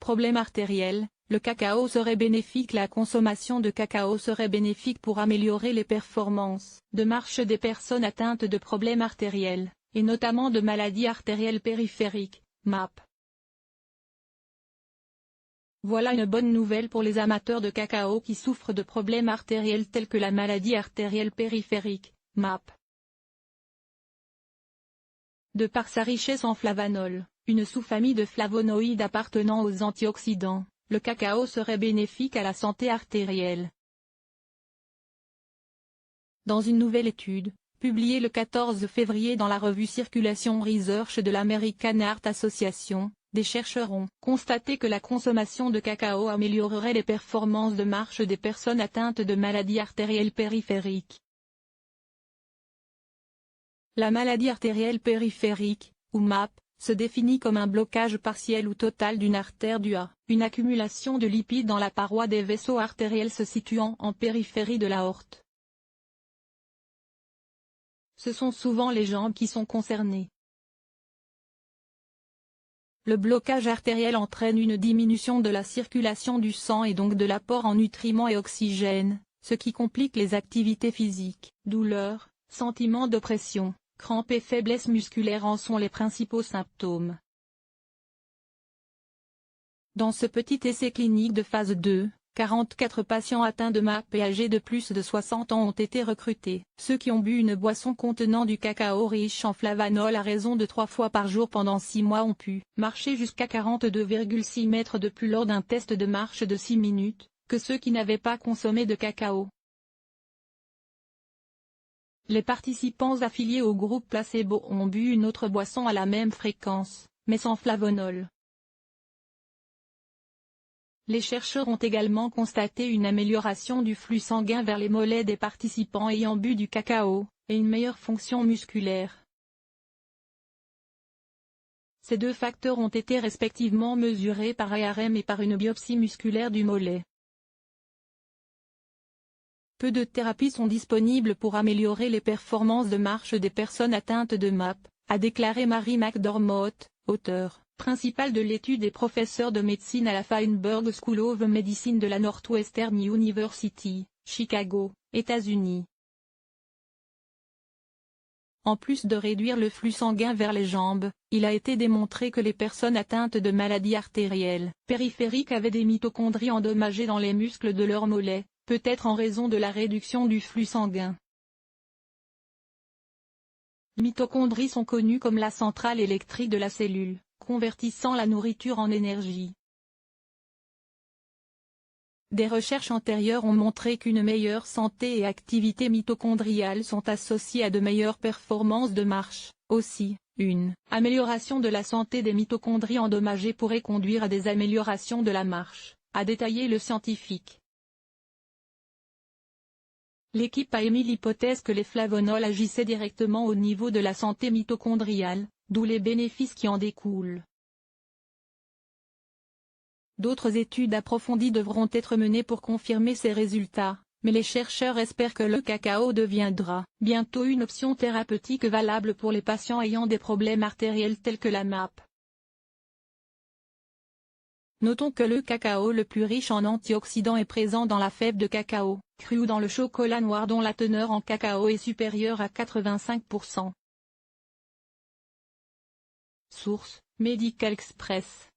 problèmes artériels, le cacao serait bénéfique. La consommation de cacao serait bénéfique pour améliorer les performances de marche des personnes atteintes de problèmes artériels, et notamment de maladies artérielles périphériques, MAP. Voilà une bonne nouvelle pour les amateurs de cacao qui souffrent de problèmes artériels tels que la maladie artérielle périphérique, MAP. De par sa richesse en flavanol, une sous-famille de flavonoïdes appartenant aux antioxydants, le cacao serait bénéfique à la santé artérielle. Dans une nouvelle étude, publiée le 14 février dans la revue Circulation Research de l'American Heart Association, des chercheurs ont constaté que la consommation de cacao améliorerait les performances de marche des personnes atteintes de maladies artérielles périphériques. La maladie artérielle périphérique, ou MAP, se définit comme un blocage partiel ou total d'une artère due à une accumulation de lipides dans la paroi des vaisseaux artériels se situant en périphérie de l'aorte. Ce sont souvent les jambes qui sont concernées. Le blocage artériel entraîne une diminution de la circulation du sang et donc de l'apport en nutriments et oxygène, ce qui complique les activités physiques. Douleurs, sentiments d'oppression, crampes et faiblesse musculaire en sont les principaux symptômes. Dans ce petit essai clinique de phase 2, 44 patients atteints de MAP et âgés de plus de 60 ans ont été recrutés. Ceux qui ont bu une boisson contenant du cacao riche en flavanol à raison de 3 fois par jour pendant 6 mois ont pu marcher jusqu'à 42,6 mètres de plus lors d'un test de marche de 6 minutes, que ceux qui n'avaient pas consommé de cacao. Les participants affiliés au groupe placebo ont bu une autre boisson à la même fréquence, mais sans flavanol. Les chercheurs ont également constaté une amélioration du flux sanguin vers les mollets des participants ayant bu du cacao, et une meilleure fonction musculaire. Ces deux facteurs ont été respectivement mesurés par IRM et par une biopsie musculaire du mollet. Peu de thérapies sont disponibles pour améliorer les performances de marche des personnes atteintes de MAP, a déclaré Mary McDormott, auteure principal de l'étude et professeur de médecine à la Feinberg School of Medicine de la Northwestern University, Chicago, États-Unis. En plus de réduire le flux sanguin vers les jambes, il a été démontré que les personnes atteintes de maladies artérielles périphériques avaient des mitochondries endommagées dans les muscles de leurs mollets, peut-être en raison de la réduction du flux sanguin. Les mitochondries sont connues comme la centrale électrique de la cellule, convertissant la nourriture en énergie. Des recherches antérieures ont montré qu'une meilleure santé et activité mitochondriale sont associées à de meilleures performances de marche. Aussi, une amélioration de la santé des mitochondries endommagées pourrait conduire à des améliorations de la marche, a détaillé le scientifique. L'équipe a émis l'hypothèse que les flavonols agissaient directement au niveau de la santé mitochondriale, d'où les bénéfices qui en découlent. D'autres études approfondies devront être menées pour confirmer ces résultats, mais les chercheurs espèrent que le cacao deviendra bientôt une option thérapeutique valable pour les patients ayant des problèmes artériels tels que la MAP. Notons que le cacao le plus riche en antioxydants est présent dans la fève de cacao, crue ou dans le chocolat noir dont la teneur en cacao est supérieure à 85%. Source: Medical Express.